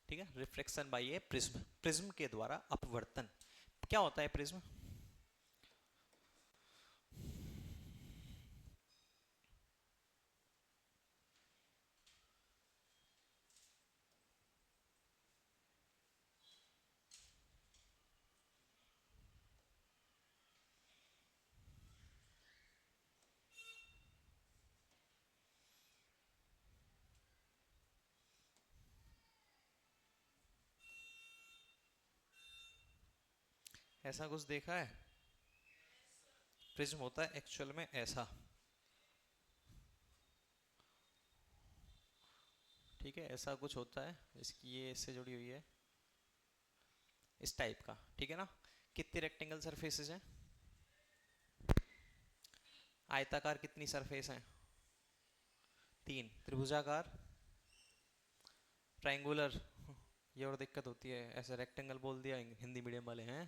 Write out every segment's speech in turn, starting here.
ठीक है, reflection by A prism, prism के द्वारा अपवर्तन। क्या होता है प्रिज्म? ऐसा कुछ देखा है? प्रिज्म होता है एक्चुअल में ऐसा, ठीक है, ऐसा कुछ होता है, इसकी ये इससे जुड़ी हुई है, इस टाइप का, ठीक है ना। कितनी रेक्टेंगल सरफेसेस हैं? आयताकार कितनी सरफेस हैं? 3। त्रिभुजाकार? ट्रायंगुलर? ये और दिक्कत होती है, ऐसे रेक्टेंगल बोल दिया हिंदी मीडियम वाले हैं।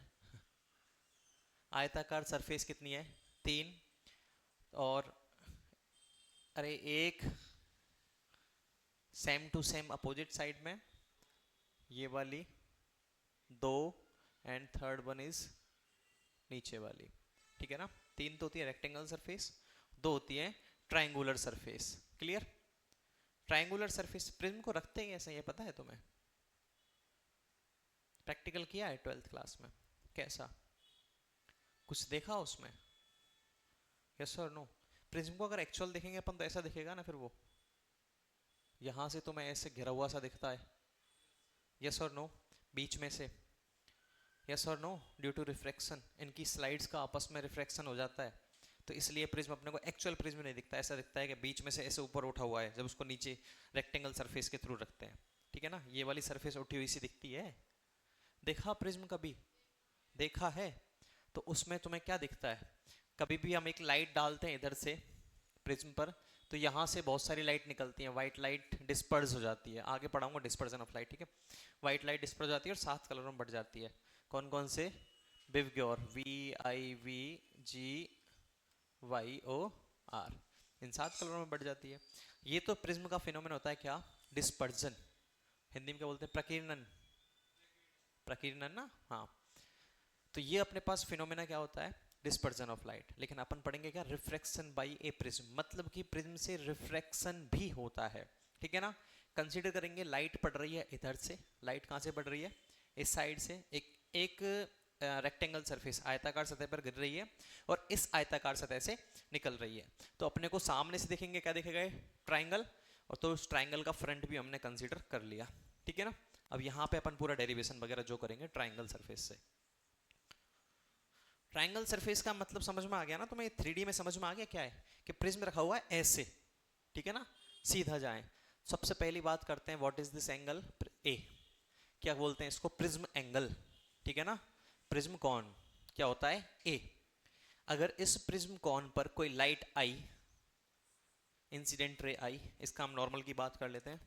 आयताकार सरफेस कितनी है? 3। और अरे एक same to same opposite side में, ये वाली 2, एंड थर्ड वन इज नीचे वाली, ठीक है ना। 3 तो होती है रेक्टेंगल सरफेस, 2 होती है triangular surface. Clear? Triangular surface prism को रखते हैं कैसे, ये पता है तुम्हें? प्रैक्टिकल किया है 12th क्लास में? कैसा, कुछ देखा उसमें? यस और नो? प्रिज्म को अगर एक्चुअल देखेंगे अपन तो ऐसा दिखेगा ना, फिर वो यहां से तुम्हें ऐसे घिरा हुआ सा दिखता है, यस और नो? बीच में से, यस और नो? ड्यू टू रिफ्रैक्शन, इनकी स्लाइड्स का आपस में रिफ्रैक्शन हो जाता है, तो इसलिए प्रिज्म अपने को एक्चुअल प्रिज्म नहीं दिखता, ऐसा दिखता है कि बीच में से ऐसे ऊपर उठा हुआ है, जब उसको नीचे रेक्टेंगल सरफेस के थ्रू रखते हैं, ठीक है ना। ये वाली सरफेस उठी हुई सी दिखती है। देखा प्रिज्म कभी? देखा है? तो उसमें तुम्हें क्या दिखता है? कभी भी हम एक लाइट डालते हैं इधर से प्रिज्म पर, तो यहाँ से बहुत सारी लाइट निकलती है, व्हाइट लाइट डिस्पर्स हो जाती है, आगे पढ़ाऊंगा डिस्पर्जन ऑफ लाइट, ठीक है। व्हाइट लाइट डिस्पर्स हो जाती है और 7 कलरों में बढ़ जाती है। कौन कौन से? विवग्योर, VIVGYOR, इन 7 कलरों में बढ़ जाती है। ये तो प्रिज्म का फिनोमेना होता है क्या? डिस्पर्जन। हिंदी में क्या बोलते हैं? प्रकीर्णन। प्रकीर्णन ना, हाँ। तो ये अपने पास फिनोमेना क्या होता है? Dispersion of light. लेकिन अपन पढ़ेंगे क्या? रिफ्रैक्शन बाय ए प्रिज्म, मतलब कि प्रिज्म से रिफ्रैक्शन भी होता है, ठीक है ना। कंसीडर करेंगे लाइट पड़ रही है इधर से, लाइट कहाँ से पड़ रही है? इस साइड से, एक एक रेक्टेंगल सरफेस आयताकार सतह पर गिर रही है और इस आयताकार सतह से निकल रही है, तो अपने को सामने से देखेंगे क्या दिखेगा? ट्राइंगल। और तो उस ट्राइंगल का फ्रंट भी हमने कंसीडर कर लिया, ठीक है ना। अब यहाँ पे अपन पूरा डेरिवेशन वगैरह जो करेंगे ट्राइंगल सरफेस से। ट्राइंगल सरफेस का मतलब समझ में आ गया ना तुम्हें? 3D में समझ में आ गया क्या है? कि प्रिज्म रखा हुआ है ऐसे, ठीक है ना। सीधा जाएं, सबसे पहली बात करते हैं, व्हाट इज दिस एंगल? ए। क्या बोलते हैं इसको? प्रिज्म एंगल, ठीक है ना। प्रिज्म कोण क्या होता है? ए। अगर इस प्रिज्म कोण पर कोई लाइट आई, इंसिडेंट रे आई, इसका हम नॉर्मल की बात कर लेते हैं,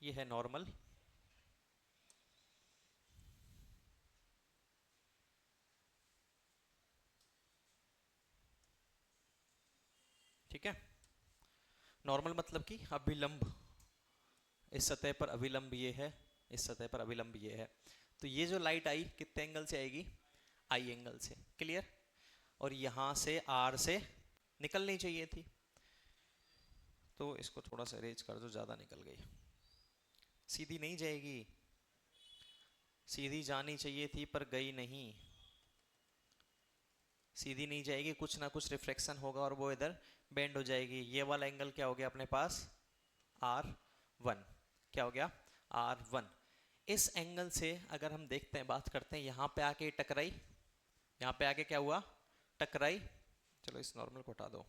ये है नॉर्मल, ठीक है। नॉर्मल मतलब कि अभिलंब, इस सतह पर अभिलंब ये है, इस सतह पर अभिलंब ये है, तो ये जो लाइट आई कितने एंगल से आएगी? आई एंगल से। क्लियर? और यहां से आर से निकलनी चाहिए थी, तो इसको थोड़ा सा अरेंज कर दो, ज्यादा निकल गई, सीधी नहीं जाएगी, सीधी जानी चाहिए थी पर गई नहीं, सीधी नहीं जाएगी, कुछ ना कुछ रिफ्लेक्शन होगा और वो इधर बेंड हो जाएगी। ये वाला एंगल क्या हो गया अपने पास? R1। क्या हो गया? R1। इस एंगल से अगर हम देखते हैं, बात करते हैं, यहां पे आके टकराई, यहां पे आके क्या हुआ? टकराई। चलो इस नॉर्मल को हटा दो,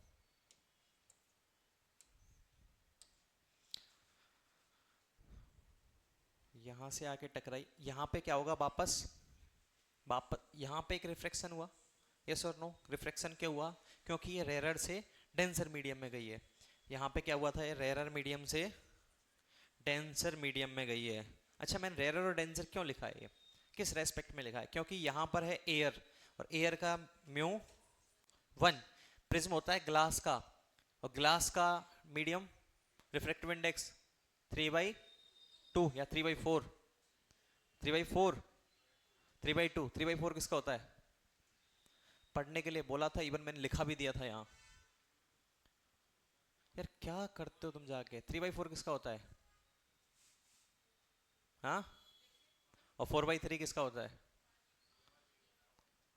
यहां से आके टकराई, यहां पे क्या होगा? वापस वापस यहां पे एक रिफ्लेक्शन हुआ, यस और नो? रिफ्लेक्शन क्यों हुआ? क्योंकि ये रेरर से डेंसर मीडियम में गई है। यहां पे क्या हुआ था? ये रेरर मीडियम से डेंसर मीडियम में गई है। अच्छा, मैंने रेरर और डेंसर क्यों लिखा है? ये किस रेस्पेक्ट में लिखा है? क्योंकि यहां पर है एयर, और एयर का म्यू 1, प्रिज्म होता है ग्लास का, और ग्लास का मीडियम रिफ्रैक्टिव इंडेक्स 3/2 या 3/4? 3/4, 3/2, 3/4 किसका होता है? पढ़ने के लिए बोला था, इवन मैंने लिखा भी दिया था यहाँ। यार क्या करते हो तुम जाके? 3/4 किसका होता है? हाँ, और 4/3 किसका होता है?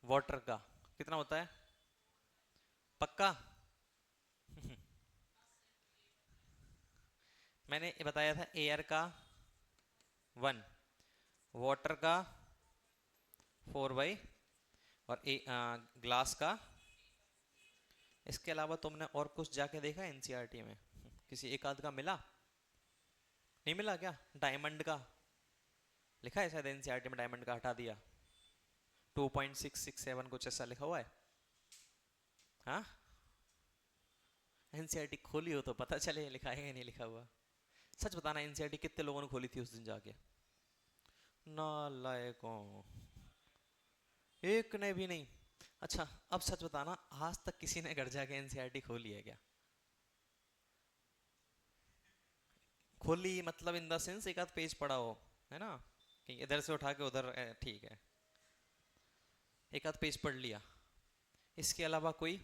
वाटर का कितना होता है? पक्का? मैंने बताया था एयर का 1, वाटर का 4 और ग्लास का। इसके अलावा तुमने और कुछ जाके देखा एनसीईआरटी में? किसी एक आध का मिला? नहीं मिला क्या? डायमंड का लिखा है शायद एनसीईआरटी में, डायमंड का हटा दिया। 2.667 कुछ ऐसा लिखा हुआ है। हाँ, एनसीईआरटी खोली हो तो पता चले लिखा है या नहीं लिखा हुआ। सच बताना, एनसीईआरटी कितने लोगों ने खोली थी उस दिन जाके? नालायकों, एक ने भी नहीं। अच्छा, अब सच बताना, आज तक किसी ने घर जाके एनसीईआरटी खोली है क्या? खोली मतलब इन द सेंस एक आध पेज पढ़ा हो, है ना, कि इधर से उठा के उधर, ठीक है, एक आध पेज पढ़ लिया। इसके अलावा कोई?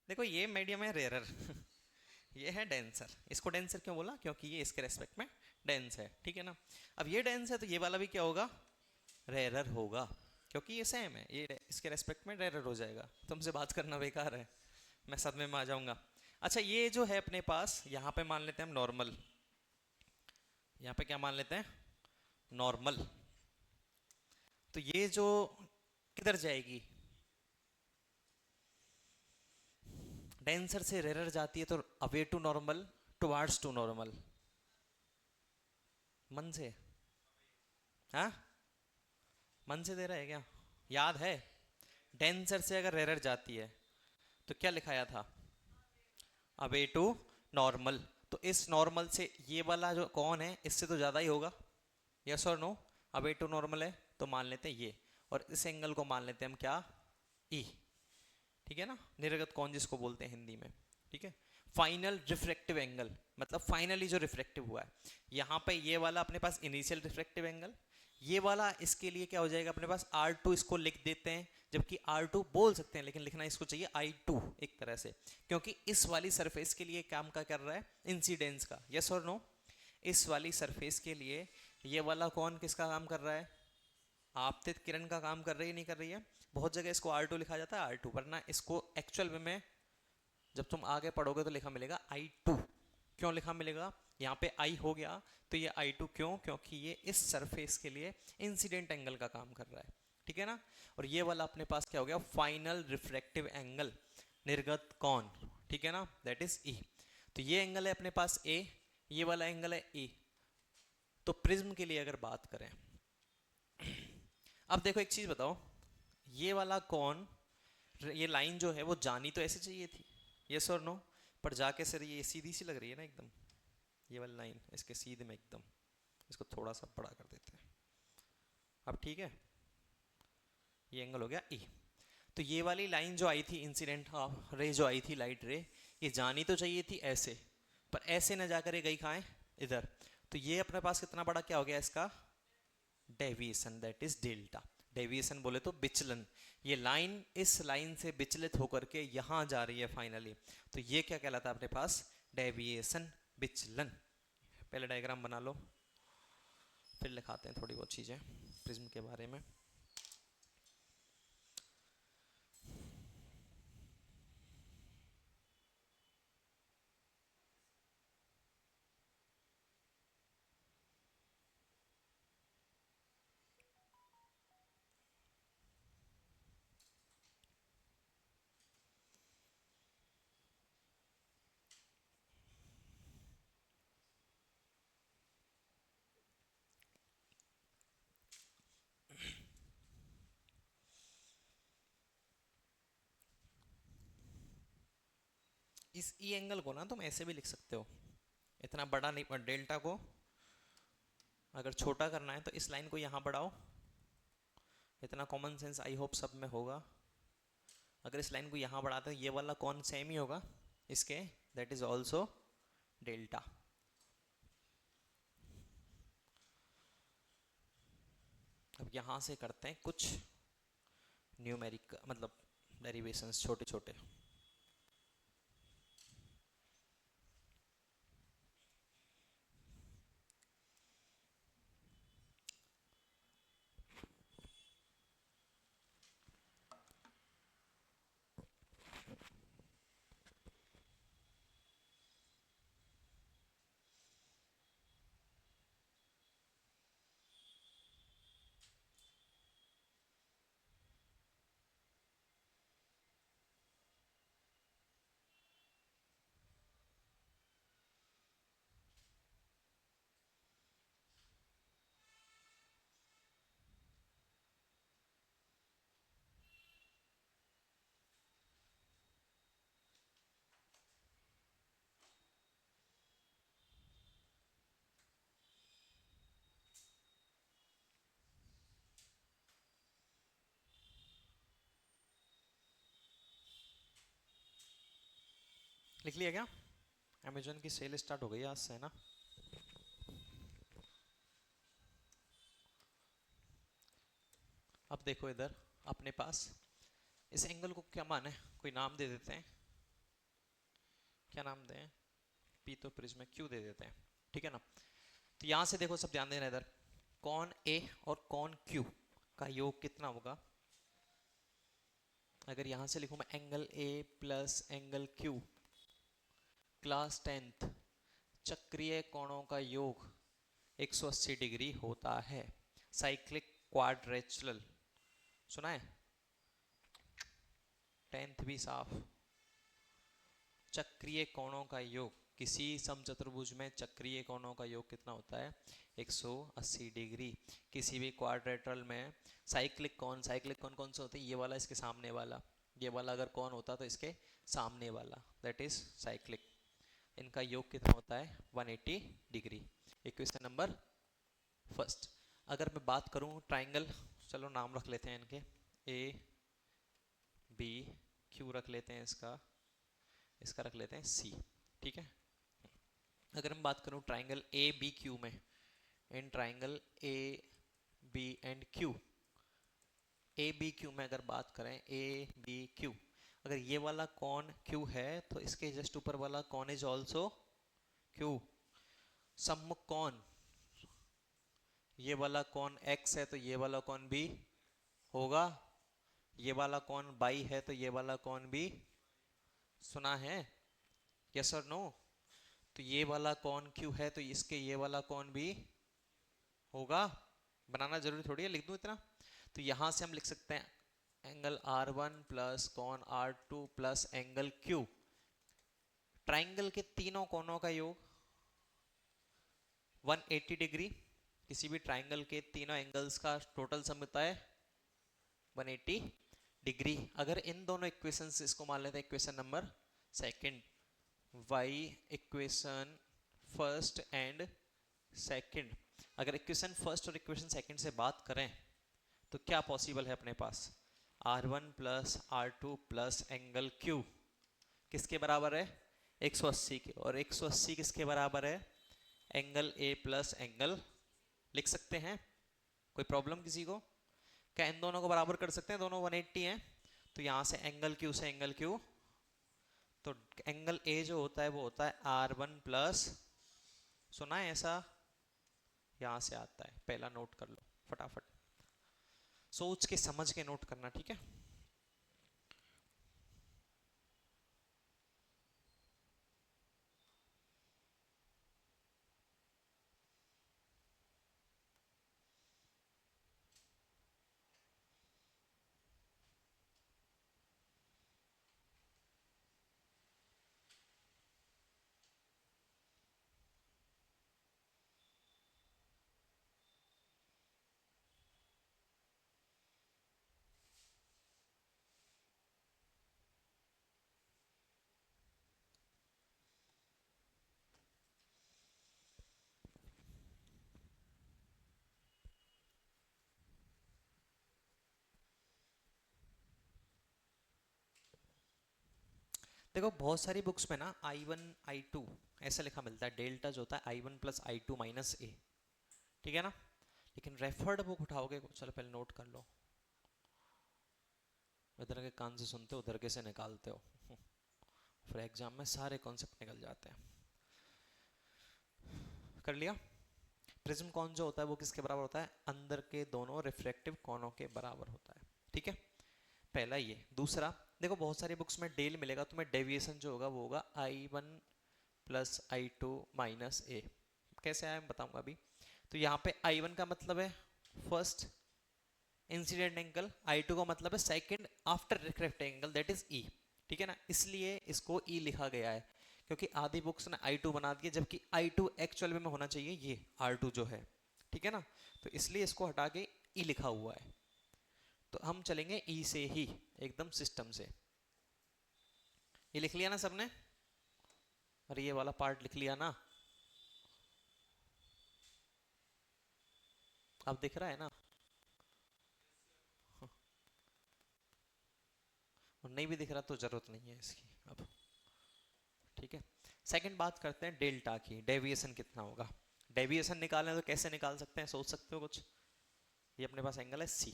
देखो ये मीडियम है रेयरर। ये है डेंसर। इसको डेंसर क्यों बोला? क्योंकि ये इसके रेस्पेक्ट में डेंस है, ठीक है ना। अब ये डेंस है तो ये वाला भी क्या होगा? रेयरर होगा, क्योंकि ये सेम है, ये इसके रेस्पेक्ट में रेयरर हो जाएगा। तुमसे बात करना बेकार है, मैं सदमे में आ जाऊंगा। अच्छा, ये जो है अपने पास, यहाँ पे मान लेते हैं हम नॉर्मल। यहाँ पे क्या मान लेते हैं? नॉर्मल। तो ये जो किधर जाएगी? डेंसर से रेरर जाती है तो away to normal, towards to normal. मन से? हाँ, मन से दे रहा है क्या? याद है? डेंसर से अगर रेरर जाती है तो क्या लिखाया था? Away to normal. तो इस नॉर्मल से ये वाला जो कौन है, इससे तो ज्यादा ही होगा। यस और नो? अवे टू नॉर्मल है तो मान लेते हैं ये, और इस एंगल को मान लेते हैं हम क्या? ई। ठीक है ना, निर्गत कौन जिसको बोलते हैं हिंदी में। ठीक है, फाइनल रिफ्रैक्टिव एंगल, मतलब फाइनली जो रिफ्रैक्टिव हुआ है। यहाँ पे ये वाला अपने पास इनिशियल रिफ्रैक्टिव एंगल, ये वाला इसके लिए क्या हो जाएगा अपने पास? R2 इसको लिख देते हैं, जबकि R2 बोल सकते हैं लेकिन लिखना इसको चाहिए I2 एक तरह से, क्योंकि इस वाली सरफेस के लिए काम का कर रहा है इंसिडेंस का। यस और नो? इस वाली सरफेस के लिए ये वाला कौन किसका काम कर रहा है? आपतित किरण का काम कर रही है, नहीं कर रही है? बहुत जगह इसको R2 लिखा जाता है R2, वरना इसको एक्चुअल में जब तुम आगे पढ़ोगे तो लिखा मिलेगा I2। क्यों लिखा मिलेगा? यहाँ पे I हो गया तो ये I2 क्यों? क्योंकि ये इस सरफेस के लिए इंसिडेंट एंगल का काम कर रहा है, ठीक है ना। और ये वाला अपने पास क्या हो गया? फाइनल रिफ्रैक्टिव एंगल, निर्गत कौन, ठीक है ना, दैट इज E। तो ये एंगल है अपने पास A, ये वाला एंगल है E। तो प्रिज्म के लिए अगर बात करें, अब देखो एक चीज बताओ, ये वाला कौन, ये लाइन जो है वो जानी तो ऐसे चाहिए थी, यस और नो? पर जाके सर ये सीधी सी लग रही है ना एकदम, ये वाली लाइन इसके सीधे में एकदम। इसको थोड़ा सा बड़ा कर देते हैं, अब ठीक है। ये एंगल हो गया E। तो ये वाली लाइन जो आई थी, इंसिडेंट रे जो आई थी, लाइट रे, ये जानी तो चाहिए थी ऐसे, पर ऐसे ना जाकर ये गई कहाँ है? इधर। तो ये अपने पास कितना बड़ा क्या हो गया इसका? Deviation, that is delta. Deviation बोले तो विचलन। ये लाइन इस लाइन से विचलित होकर के यहां जा रही है फाइनली, तो ये क्या कहलाता है अपने पास? डेविएशन, विचलन। पहले डायग्राम बना लो, फिर लिखाते हैं थोड़ी बहुत चीजें प्रिज्म के बारे में। इस ई एंगल को ना तुम ऐसे भी लिख सकते हो, इतना बड़ा नहीं, पर डेल्टा को अगर छोटा करना है तो इस लाइन को यहाँ बढ़ाओ। इतना कॉमन सेंस आई होप सब में होगा। अगर इस लाइन को यहाँ बढ़ाते हैं ये वाला कौन सेम ही होगा इसके, दैट इज ऑल्सो डेल्टा। अब यहाँ से करते हैं कुछ न्यूमेरिक मतलब डेरिवेशंस छोटे छोटे। लिख लिया क्या? अमेजोन की सेल स्टार्ट हो गई आज से, है ना? अब देखो इधर अपने पास इस एंगल को क्या मान है, कोई नाम दे देते हैं। क्या नाम दें? पी तो प्रिज्म, क्यू दे देते हैं, ठीक है ना? तो यहां से देखो सब ध्यान देना इधर, कौन ए और कौन क्यू का योग कितना होगा? अगर यहां से लिखूं मैं angle A plus angle Q, class 10th, चक्रीय कोणों का योग 180 डिग्री होता है। साइक्लिक क्वाड्रेचुरल सुना है? 10th भी साफ। चक्रीय कोणों का योग, किसी समचतुर्भुज में चक्रीय कोणों का योग कितना होता है? 180 डिग्री। किसी भी क्वाड्रेटरल में साइक्लिक कोण, साइक्लिक कोण कौन सा होता है? ये वाला, इसके सामने वाला। ये वाला अगर कोण होता तो इसके सामने वाला, दैट इज साइक्लिक। इनका योग कितना होता है? 180 डिग्री। Equation number first. अगर मैं बात करूं ट्राइंगल, चलो नाम रख लेते हैं इनके, ए बी क्यू रख लेते हैं, इसका इसका रख लेते हैं सी, ठीक है? अगर मैं बात करूं ट्राइंगल ए बी क्यू में, in triangle A B and Q, A B Q में अगर बात करें ए बी क्यू, अगर ये वाला कौन क्यू है तो इसके जस्ट ऊपर वाला कौन इज ऑल्सो क्यू। सम्मुख कौन, ये वाला कौन एक्स है तो ये वाला कौन भी होगा। ये वाला कौन बाई है तो ये वाला कौन भी, सुना है? यस और नो? तो ये वाला कौन क्यू है तो इसके ये वाला कौन भी होगा। बनाना जरूरी थोड़ी है, लिख दूं इतना? तो यहां से हम लिख सकते हैं एंगल R1 प्लस कॉन R2 plus angle Q, triangle के तीनों कोनों का योग 180 डिग्री। किसी भी ट्राइंगल के तीनों एंगल्स का टोटल सम होता है 180 डिग्री। अगर इन दोनों इक्वेशंस, इसको मान लेते हैं equation number second, y equation first and second. अगर इक्वेशन फर्स्ट और इक्वेशन सेकंड से बात करें तो क्या पॉसिबल है अपने पास? R1 plus R2 plus angle Q किसके बराबर है? 180 के। और 180 किसके बराबर है? एंगल A प्लस एंगल, लिख सकते हैं? कोई प्रॉब्लम किसी को? क्या इन दोनों को बराबर कर सकते हैं? दोनों 180 हैं, तो यहां से एंगल Q से एंगल Q, तो एंगल A जो होता है वो होता है R1 प्लस, सुना है ऐसा? यहां से आता है, पहला नोट कर लो फटाफट, सोच के समझ के नोट करना, ठीक है? देखो बहुत सारी बुक्स में ना I1 I2 ऐसा लिखा मिलता है, डेल्टा जो होता है I1 प्लस I2 माइनस ए, ठीक है ना। लेकिन रेफर्ड बुक उठाओगे, चलो पहले नोट कर लो, इधर के कान से सुनते हो उधर के से निकालते हो फिर एग्जाम में सारे कॉन्सेप्ट निकल जाते हैं। कर लिया। प्रिज्म कॉन जो होता है वो किसके बराबर होता है, अंदर के दोनों रिफ्रैक्टिव कोनों के बराबर होता है, ठीक है। पहला ये। दूसरा देखो बहुत सारी बुक्स में डेल मिलेगा तुम्हें, डेविएशन जो होगा वो होगा I1 प्लस I2 माइनस ए। कैसे आया मैं बताऊंगा अभी। तो यहाँ पे I1 का मतलब है फर्स्ट इंसिडेंट एंगल, I2 का मतलब है second after refractive angle, that is E, ठीक है ना। इसलिए इसको E लिखा गया है, क्योंकि आधी बुक्स ने I2 बना दिया, जबकि I2 एक्चुअल में होना चाहिए ये R2 जो है, ठीक है ना। तो इसलिए इसको हटा के E लिखा हुआ है। तो हम चलेंगे E से ही एकदम सिस्टम से। ये लिख लिया ना सबने, और ये वाला पार्ट लिख लिया ना, अब दिख रहा है ना। और नहीं भी दिख रहा तो जरूरत नहीं है इसकी अब, ठीक है। सेकंड बात करते हैं डेल्टा की, डेविएशन कितना होगा। डेविएशन निकालना है तो कैसे निकाल सकते हैं, सोच सकते हो कुछ। ये अपने पास एंगल है C।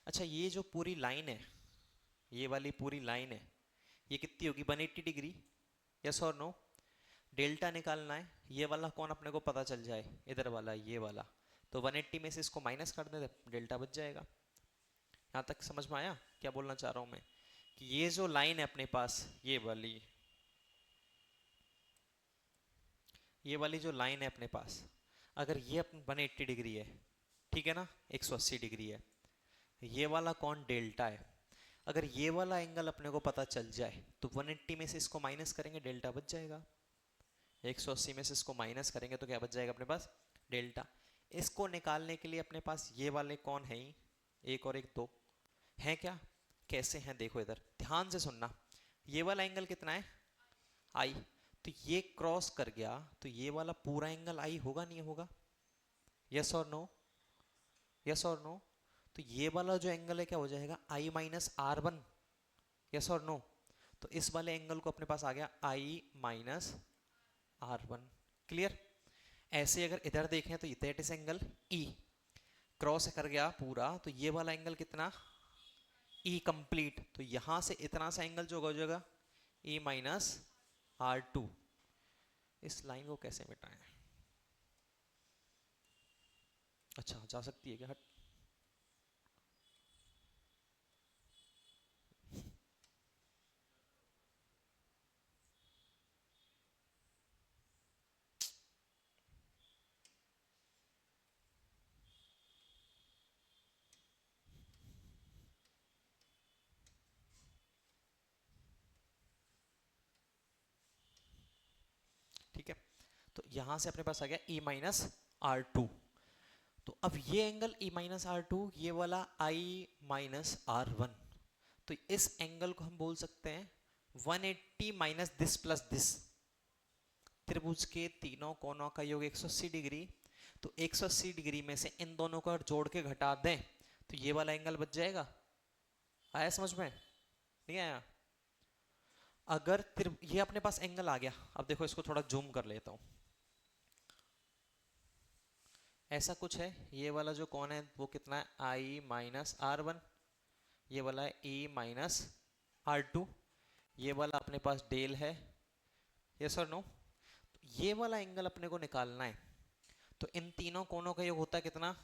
अच्छा ये जो पूरी लाइन है, ये वाली पूरी लाइन है, ये कितनी होगी 180 डिग्री, यस और नो। डेल्टा निकालना है, ये वाला कौन अपने को पता चल जाए, इधर वाला ये वाला, तो 180 में से इसको माइनस कर दे, डेल्टा बच जाएगा। यहाँ तक समझ में आया क्या बोलना चाह रहा हूँ मैं, कि ये जो लाइन है अपने पास, ये वाली जो लाइन है अपने पास, अगर ये 180 डिग्री है, ठीक है ना, 180 डिग्री है, ये वाला कौन डेल्टा है। अगर ये वाला एंगल अपने को पता चल जाए तो 180 में से इसको माइनस करेंगे, डेल्टा बच जाएगा। 180 में से इसको माइनस करेंगे तो क्या बच जाएगा अपने पास, डेल्टा। इसको निकालने के लिए अपने पास ये वाले कौन है ही, एक और एक दो हैं क्या, कैसे हैं देखो इधर ध्यान से सुनना। ये वाला एंगल कितना है आई, तो ये क्रॉस कर गया तो ये वाला पूरा एंगल आई होगा नहीं होगा, यस और नो, यस और नो। तो ये वाला जो एंगल है क्या हो जाएगा आई माइनस R1, यस और नो। तो इस वाले एंगल को अपने पास आ गया आई माइनस R1, क्लियर। ऐसे अगर इधर देखें तो that is angle E, cross कर गया पूरा, तो ये वाला एंगल कितना E कंप्लीट, तो यहां से इतना सा एंगल जो हो जाएगा E माइनस R2। इस लाइन को कैसे मिटाएं, अच्छा जा सकती है क्या, हट। ठीक है, तो यहां से अपने पास आ गया E माइनस R2। तो अब ये एंगल E माइनस R2, ये वाला I माइनस R1, तो इस एंगल को हम बोल सकते हैं 180 माइनस दिस प्लस दिस। त्रिभुज के तीनों कोनों का योग 180 डिग्री, तो 180 डिग्री में से इन दोनों को जोड़ के घटा दें तो ये वाला एंगल बच जाएगा। आया समझ में, नहीं आया। अगर ये अपने पास एंगल आ गया, अब देखो इसको थोड़ा जूम कर लेता हूं। ऐसा कुछ है, ये वाला जो कौन है वो कितना है I माइनस R1, ये वाला है E माइनस R2, ये वाला अपने पास डेल है, यस और नो। ये वाला एंगल अपने को निकालना है, तो इन तीनों कोनों का योग होता है कितना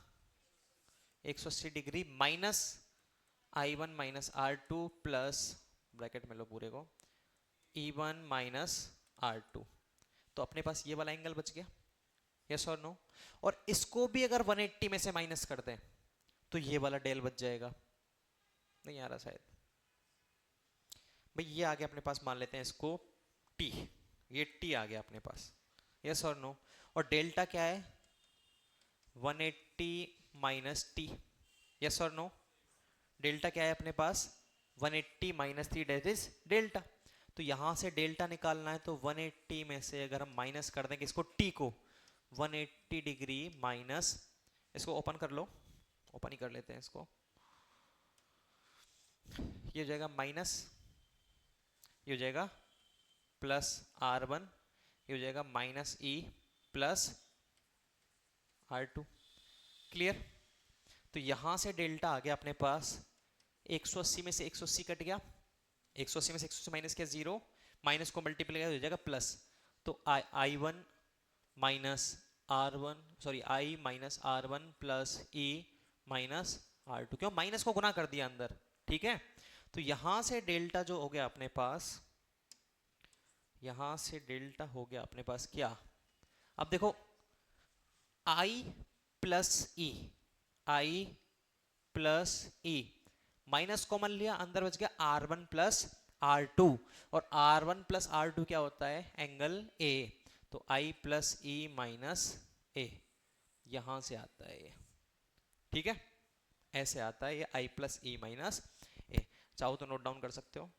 180 degree minus I1 minus R2 plus bracket में लो पूरे को E1 माइनस R2। तो अपने पास ये वाला एंगल बच गया, यस और नो। और इसको भी अगर 180 में से माइनस कर दें तो ये वाला डेल बच जाएगा, नहीं आ रहा शायद भाई। ये आ गया अपने पास, मान लेते हैं इसको T, ये T आ गया अपने पास, यस और नो। और डेल्टा क्या है 180 माइनस टी, यस और नो। डेल्टा क्या है अपने पास 180 minus three, that is delta. तो यहां से डेल्टा निकालना है तो 180 में से अगर हम माइनस कर देंगे इसको टी को 180 डिग्री माइनस, इसको ओपन कर लो, ओपन ही कर लेते हैं इसको, ये हो जाएगा माइनस, ये हो जाएगा प्लस R1, ये हो जाएगा minus E plus R2। Clear? तो यहां से डेल्टा आ गया अपने पास 180 में से 180 कट गया, 180 में से 180 माइनस किया 0, माइनस को मल्टीप्लाई हो जाएगा प्लस। तो i one minus r one, sorry i minus r one plus E minus R2, क्यों माइनस को गुना कर दिया अंदर, ठीक है। तो यहां से डेल्टा जो हो गया अपने पास, यहां से डेल्टा हो गया अपने पास क्या, अब देखो आई प्लस ई, आई प्लस ई, माइनस कॉमन लिया, अंदर बच गया R1 प्लस R2, और R1 प्लस R2 क्या होता है, एंगल A। तो I plus E minus A, यहां से आता है ये, ठीक है, ऐसे आता है ये I plus E minus A। चाहो तो नोट डाउन कर सकते हो।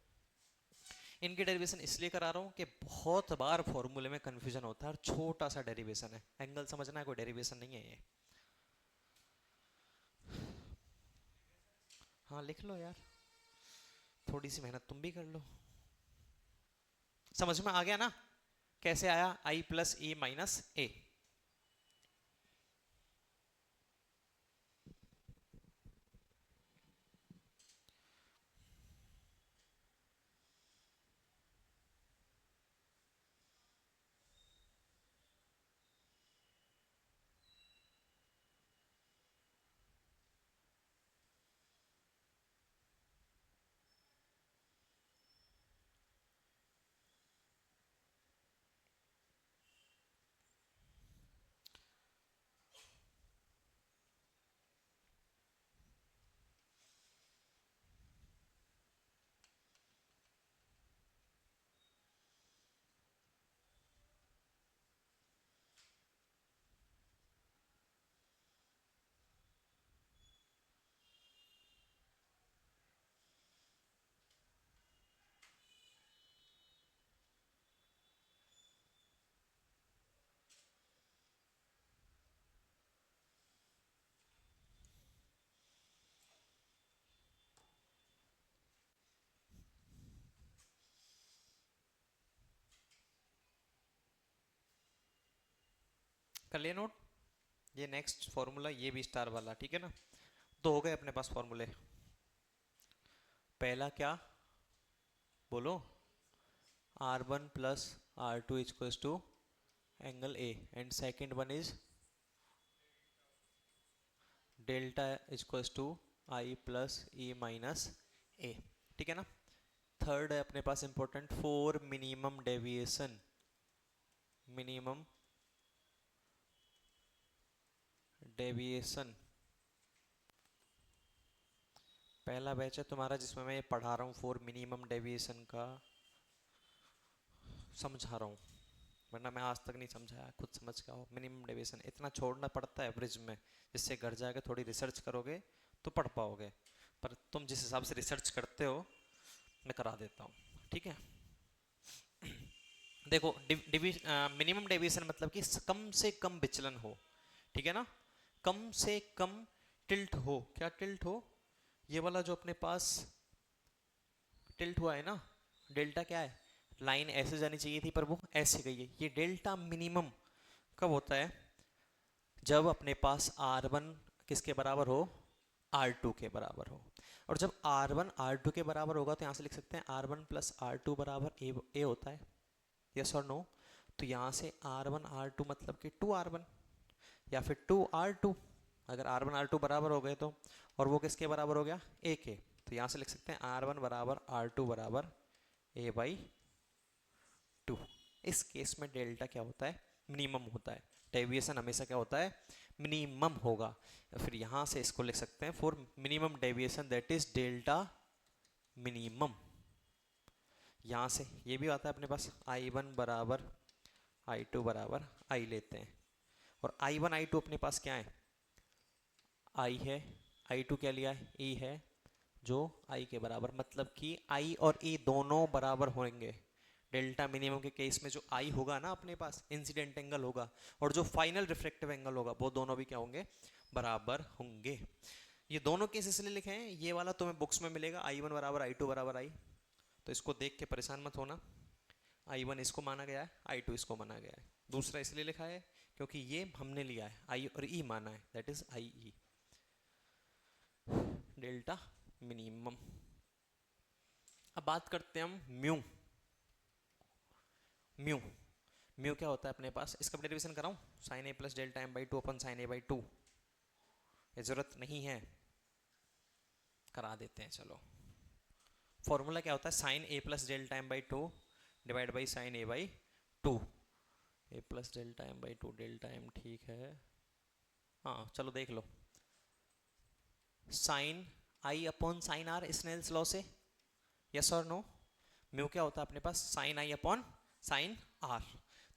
इनकी डेरिवेशन इसलिए करा रहा हूं कि बहुत बार फॉर्मूले में कंफ्यूजन होता है, और छोटा सा डेरिवेशन है, एंगल समझना है, कोई डेरिवेशन नहीं है ये। हाँ लिख लो यार, थोड़ी सी मेहनत तुम भी कर लो। समझ में आ गया ना कैसे आया I plus E minus A। कर लिया नोट? ये नेक्स्ट फॉर्मूला, ये भी स्टार वाला, ठीक है ना। तो हो गए अपने पास फॉर्मूले। पहला क्या बोलो, R1 plus R2 equals to angle A, and second one is delta equals to I plus E minus A, ठीक है ना। थर्ड है अपने पास important, for minimum deviation, minimum deviation. पहला बैच है तुम्हारा जिसमें मैं ये पढ़ा रहा हूँ फॉर मिनिमम डेविएशन का, समझा रहा हूँ, वरना मैं आज तक नहीं समझाया, खुद समझ के आओ। मिनिमम डेविएशन इतना छोड़ना पड़ता है ब्रिज में, जिससे घर जाके थोड़ी रिसर्च करोगे तो पढ़ पाओगे, पर तुम जिस हिसाब से रिसर्च करते हो मैं करा देता हूँ, ठीक है। देखो मिनिमम डेविएशन मतलब कि कम से कम विचलन हो, ठीक है ना, कम से कम टिल्ट हो। क्या टिल्ट हो, ये वाला जो अपने पास टिल्ट हुआ है ना, डेल्टा क्या है, लाइन ऐसे जानी चाहिए थी पर वो ऐसे गई है। ये डेल्टा मिनिमम कब होता है, जब अपने पास R1 किसके बराबर हो, R2 के बराबर हो। और जब R1 R2 के बराबर होगा तो यहाँ से लिख सकते हैं R1 प्लस R2 बराबर A होता है, यस और नो। तो यहाँ से R1 R2 मतलब कि 2R1 या फिर 2R2, अगर R1 R2 बराबर हो गए तो, और वो किसके बराबर हो गया, A के। तो यहाँ से लिख सकते हैं R1 बराबर R2 बराबर A/2। इस केस में डेल्टा क्या होता है, मिनिमम होता है। डेविएशन हमेशा क्या होता है, मिनिमम होगा। फिर यहाँ से इसको लिख सकते हैं for minimum deviation that is delta minimum. यहाँ से ये भी आता है अपने पास, I1 बराबर I2 बराबर I लेते हैं, और I1 I2 अपने पास क्या है, I है, I2 क्या लिया है, E है, जो I के बराबर, मतलब कि I और E दोनों बराबर होंगे। डेल्टा मिनिमम के केस में जो I होगा ना अपने पास, इंसिडेंट एंगल होगा, और जो फाइनल रिफ्लेक्टिव एंगल होगा, वो दोनों भी क्या होंगे, बराबर होंगे। ये दोनों केस इसलिए लिखे हैं, ये वाला तुम्हें बुक्स में मिलेगा I1 बराबर I2 बराबर I, तो इसको देख के परेशान मत होना। I1 इसको माना गया है, I2 इसको माना गया है। दूसरा इसलिए लिखा है क्योंकि ये हमने लिया है I और E माना है, that is IE, delta minimum. अब बात करते हैं हम म्यू। म्यू म्यू क्या होता है अपने पास, इसका डेरिवेशन कराऊं, sine A plus delta M by two अपन साइन ए बाई टू, ये जरूरत नहीं है, करा देते हैं चलो। फॉर्मूला क्या होता है, sine A plus delta M by two divide by sine A by two, A plus delta M by two, delta M ठीक है, हाँ चलो देख लो, sine I upon sine R Snell's law से, यस और नो। म्यू क्या होता है अपने पास, sine I upon sine R.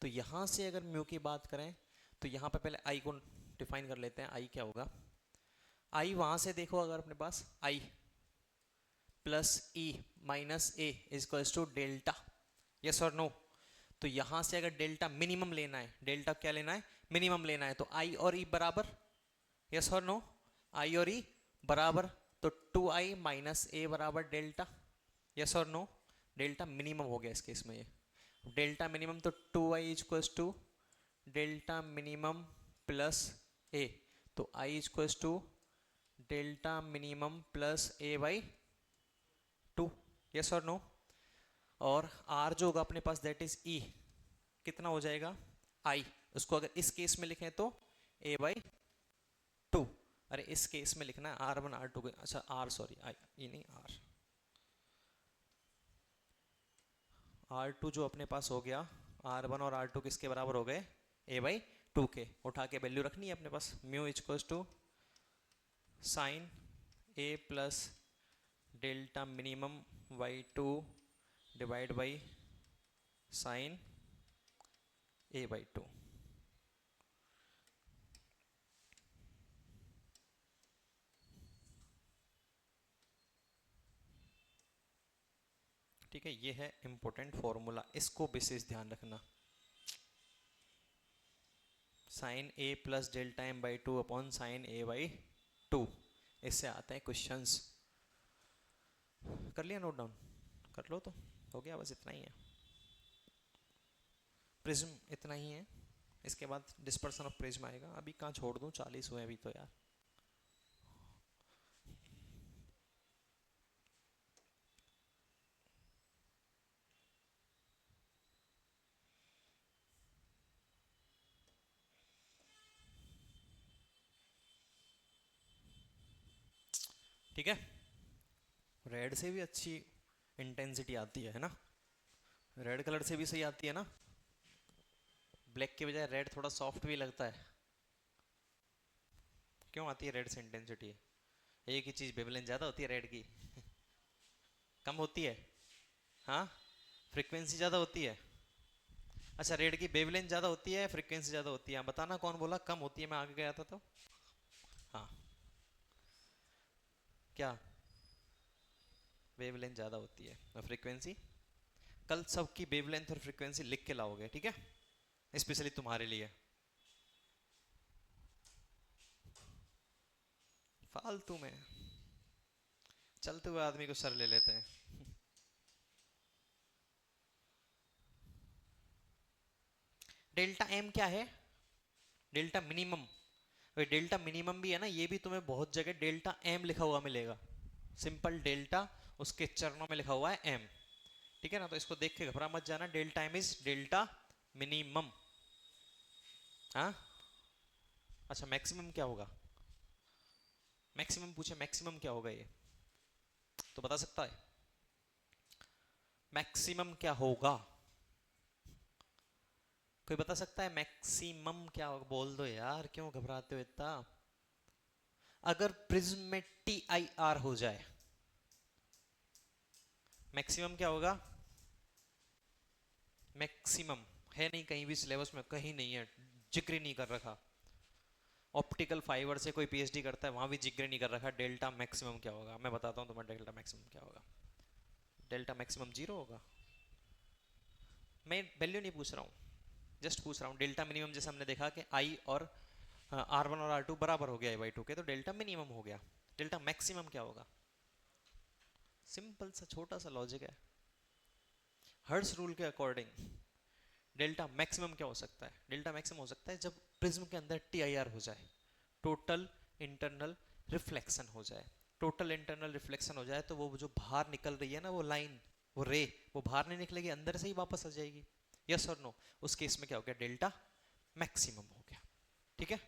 तो यहां से अगर म्यू की बात करें तो यहां पे पहले आई को डिफाइन कर लेते हैं, आई क्या होगा, आई वहां से देखो अगर अपने पास I plus E minus A is to delta, yes और नो। तो यहां से अगर डेल्टा मिनिमम लेना है, डेल्टा क्या लेना है, मिनिमम लेना है, तो आई और ई बराबर, यस और नो, आई और ई बराबर, तो 2i माइनस ए बराबर डेल्टा, यस और नो। डेल्टा मिनिमम हो गया इस केस में, ये डेल्टा मिनिमम, तो 2i equals to delta minimum plus A, तो i equals to delta minimum plus A by two, yes और नो। और r जो होगा अपने पास दैट इज e, कितना हो जाएगा i, उसको अगर इस केस में लिखें तो a बाई टू, अरे इस केस में लिखना है R1 R2, अच्छा R सॉरी ये नहीं R2 जो अपने पास हो गया, R1 और R2 किसके बराबर हो गए, a बाई टू के, उठा के वैल्यू रखनी है अपने पास, mu equals to sine a plus delta minimum by two divide by sine a by two. ठीक है, ये है इंपॉर्टेंट फॉर्मूला, इसको विशेष ध्यान रखना, sine A plus delta M by two upon sine A by two, इससे आते हैं क्वेश्चंस। कर लिया नोट डाउन, कर लो तो हो गया, बस इतना ही है, प्रिज्म इतना ही है, इसके बाद डिस्पर्सन ऑफ प्रिज्म आएगा। अभी कहाँ छोड़ दूँ, 40 हुए अभी तो यार। ठीक है, रेड से भी अच्छी इंटेंसिटी आती है ना, रेड कलर से भी सही आती है ना, ब्लैक के बजाय रेड थोड़ा सॉफ्ट भी लगता है, क्यों आती है रेड से इंटेंसिटी, एक ही चीज वेवलेंथ ज्यादा होती है रेड की कम होती है, हाँ फ्रीक्वेंसी ज्यादा होती है, अच्छा रेड की वेवलेंथ ज्यादा होती है, फ्रीक्वेंसी ज्यादा होती है, बताना कौन बोला कम होती है, मैं आगे गया था तो, हाँ क्या, वेवलेंथ ज्यादा होती है और फ्रीक्वेंसी, कल सबकी वेवलेंथ और फ्रीक्वेंसी लिख के लाओगे, ठीक है, स्पेशली तुम्हारे लिए, फालतू में चलते हुए आदमी को सर ले लेते हैं। डेल्टा एम क्या है, डेल्टा मिनिमम, डेल्टा मिनिमम भी है ना, ये भी तुम्हें बहुत जगह डेल्टा एम लिखा हुआ मिलेगा, सिंपल डेल्टा, उसके चरणों में लिखा हुआ है एम, ठीक है ना, तो इसको देख के घबरा मत जाना, delta m is delta minimum. हाँ अच्छा, मैक्सिमम क्या होगा, मैक्सिमम पूछे, मैक्सिमम क्या होगा ये तो बता सकता है, मैक्सिमम क्या होगा, कोई बता सकता है मैक्सिमम क्या होगा, बोल दो यार, क्यों घबराते हो इतना। अगर प्रिज्म में टी आई आर हो जाए, मैक्सिमम क्या होगा, मैक्सिमम है नहीं कहीं भी सिलेबस में, कहीं नहीं है, जिक्र नहीं कर रखा, ऑप्टिकल फाइबर से कोई पीएचडी करता है वहां भी जिक्र नहीं कर रखा, डेल्टा मैक्सिमम क्या होगा, मैं बताता हूं तुम्हें डेल्टा मैक्सिमम क्या होगा, डेल्टा मैक्सिमम 0 होगा, मैं वैल्यू नहीं पूछ रहा हूँ, जस्ट पूछ रहा हूँ, डेल्टा मिनिमम जैसे हमने देखा कि आई और R1 और R2 बराबर हो गया ए बाई टू के, तो डेल्टा मिनिमम हो गया, डेल्टा मैक्सिमम क्या होगा, सिंपल सा छोटा सा लॉजिक है, हर्ट्ज रूल के अकॉर्डिंग डेल्टा मैक्सिमम क्या हो सकता है? डेल्टा मैक्सिमम हो सकता है जब प्रिज्म के अंदर टीआईआर हो जाए, टोटल इंटरनल रिफ्लेक्शन हो जाए। टोटल इंटरनल रिफ्लेक्शन हो जाए तो वो जो बाहर निकल रही है ना वो लाइन, वो रे, वो बाहर नहीं निकलेगी, अंदर से ही वापस आ जाएगी। यस और नो? उस केस में क्या हो गया? डेल्टा मैक्सिमम हो गया। ठीक है,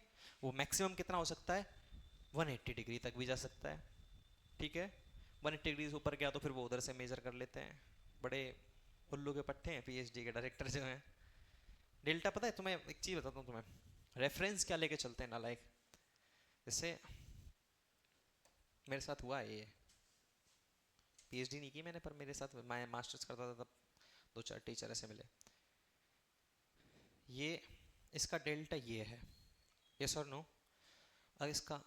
वो मैक्सिमम कितना हो सकता है? 180 डिग्री तक भी जा सकता है। ठीक है, 180 डिग्री से ऊपर गया तो फिर वो उधर से मेजर कर लेते हैं। बड़े उल्लू के पट्टे हैं पीएचडी के डायरेक्टर जो हैं। डेल्टा पता है तुम्हें, एक चीज बताता हूँ तुम्हें, रेफरेंस क्या लेके चलते हैं ना, लाइक जैसे मेरे साथ हुआ है ये, पीएचडी नहीं की मैंने पर मेरे साथ मैं मास्टर्स करता था तब दो चार टीचर ऐसे मिले। ये इसका डेल्टा ये है, यस और नो? अगर इसका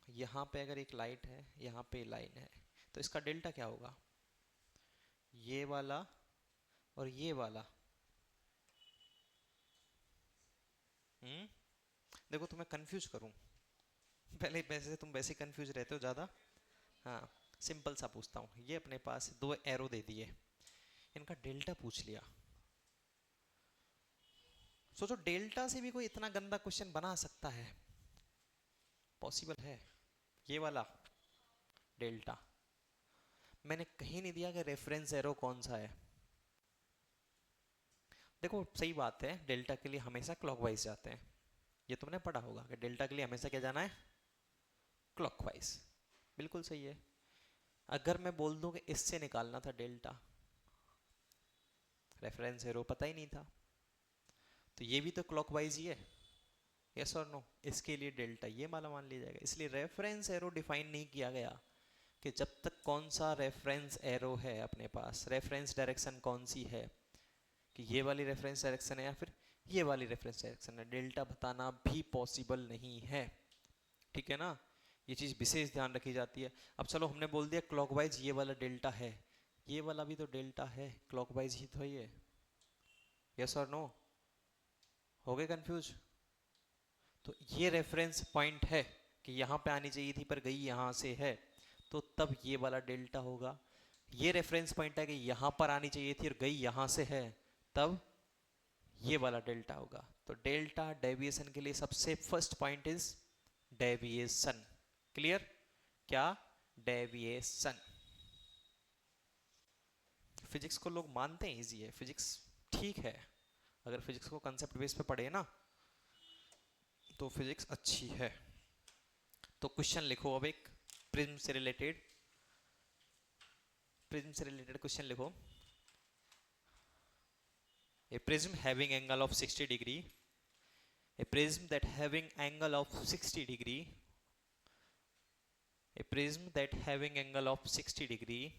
यहाँ पे अगर एक लाइट है, यहाँ पे लाइन है, तो इसका डेल्टा क्या होगा? ये वाला और ये वाला। देखो तुम्हें कंफ्यूज करूं, पहले वैसे तुम वैसे कंफ्यूज रहते हो ज़्यादा। हाँ, सिंपल सा पूछता हूँ। ये अपने पास दो एरो दे दिए, इनका डेल्टा पूछ लिया। सोचो डेल्टा से भी कोई इतना गंदा क्वेश्चन बना सकता है? पॉसिबल है? ये वाला डेल्टा मैंने कहीं नहीं दिया कि रेफरेंस एरो कौन सा है। देखो सही बात है, डेल्टा के लिए हमेशा क्लॉकवाइज जाते हैं, ये तुमने पढ़ा होगा कि डेल्टा के लिए हमेशा क्या जाना है? क्लॉकवाइज। बिल्कुल सही है। अगर मैं बोल दूं कि इससे निकालना था डेल्टा, रेफरेंस एरो पता ही नहीं था, तो ये भी तो क्लॉकवाइज ही है। यस और नो? इसके लिए डेल्टा ये माला मान लिया जाएगा। इसलिए रेफरेंस एरो डिफाइन नहीं किया गया कि जब तक कौन सा रेफरेंस एरो है अपने पास, रेफरेंस डायरेक्शन कौन सी है, कि ये वाली रेफरेंस डायरेक्शन है या फिर ये वाली रेफरेंस डायरेक्शन है, डेल्टा बताना भी पॉसिबल नहीं है। ठीक है ना? ये चीज़ विशेष ध्यान रखी जाती है। अब चलो हमने बोल दिया क्लॉकवाइज ये वाला डेल्टा है, ये वाला भी तो डेल्टा है, क्लॉकवाइज ही तो ये। यस और नो? हो गए कंफ्यूज? तो ये रेफरेंस पॉइंट है कि यहाँ पे आनी चाहिए थी पर गई यहाँ से है, तो तब ये वाला डेल्टा होगा। ये रेफरेंस पॉइंट है कि यहाँ पर आनी चाहिए थी और गई यहाँ से है, तब ये वाला डेल्टा होगा। तो डेल्टा डेविएशन के लिए सबसे first point is deviation. Clear? क्या? डेविएशन। फिजिक्स को लोग मानते हैं इजी है, फिजिक्स ठीक है, अगर फिजिक्स को कंसेप्ट बेस पे पढ़े ना तो फिजिक्स अच्छी है। तो क्वेश्चन लिखो अब एक प्रिज्म से रिलेटेड, प्रिज्म से रिलेटेड क्वेश्चन लिखो। A prism having angle of 60 degree, a prism that having angle of 60 degree, a prism that having angle of 60 degree,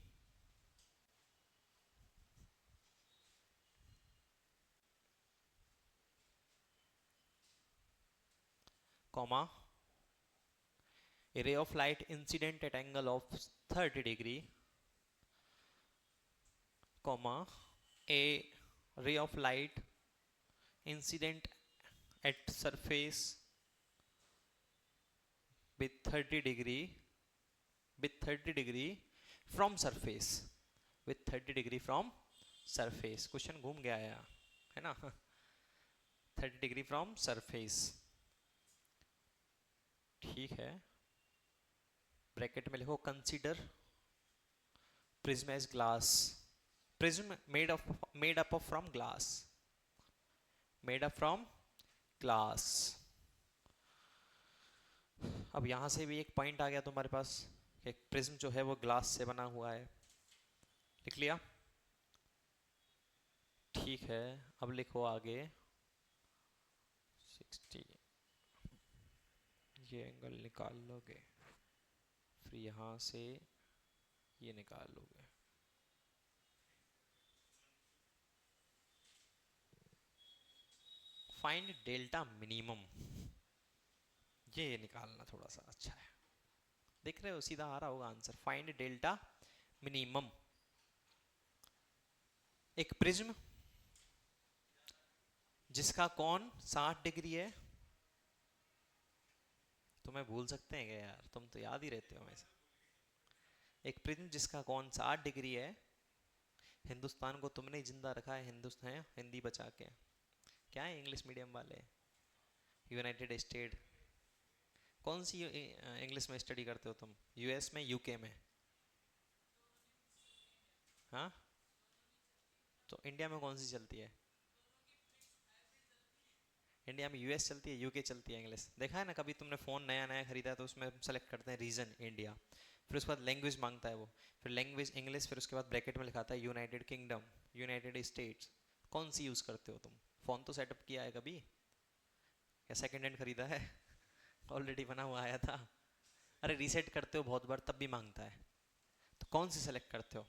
comma, a ray of light incident at angle of 30 degree, comma, a ray of light incident at surface with 30 degree, with 30 degree from surface, with 30 degree from surface। Question घूम गया है ना? 30 degree from surface. ठीक है, bracket में लिखो consider prism as glass, prism made up of from glass, made up from glass. अब यहां से भी एक पॉइंट आ गया तुम्हारे पास, एक प्रिज्म जो है वो ग्लास से बना हुआ है। लिख लिया? ठीक है, अब लिखो आगे 60, ये एंगल निकाल लोगे, फिर यहां से ये निकाल लोगे। फाइंड डेल्टा मिनिमम, ये निकालना थोड़ा सा अच्छा है। देख रहे हो, सीधा आ रहा होगा आंसर। Find delta minimum. एक प्रिज्म जिसका कोण 60 डिग्री है, तुम्हें भूल सकते हैं क्या यार, तुम तो याद ही रहते हो हमेशा। एक प्रिज्म जिसका कोण 60 डिग्री है, हिंदुस्तान को तुमने ही जिंदा रखा है, हिंदुस्तान है हिंदी बचा के। क्या है इंग्लिश मीडियम वाले, यूनाइटेड स्टेट। कौन सी इंग्लिश में स्टडी करते हो तुम, यूएस में यूके में? हाँ, तो इंडिया में कौन सी चलती है? इंडिया में यूएस चलती है, यूके चलती है इंग्लिश। देखा है ना, कभी तुमने फ़ोन नया नया खरीदा है तो उसमें सेलेक्ट करते हैं रीजन इंडिया, फिर उसके बाद लैंग्वेज मांगता है वो, फिर लैंग्वेज इंग्लिश, फिर उसके बाद ब्रैकेट में लिखाता है यूनाइटेड किंगडम, यूनाइटेड स्टेट्स। कौन सी यूज़ करते हो तुम? फ़ोन तो सेटअप किया है कभी, या सेकेंड हैंड खरीदा है? ऑलरेडी बना हुआ आया था। अरे रीसेट करते हो बहुत बार तब भी मांगता है, तो कौन सी सेलेक्ट करते हो?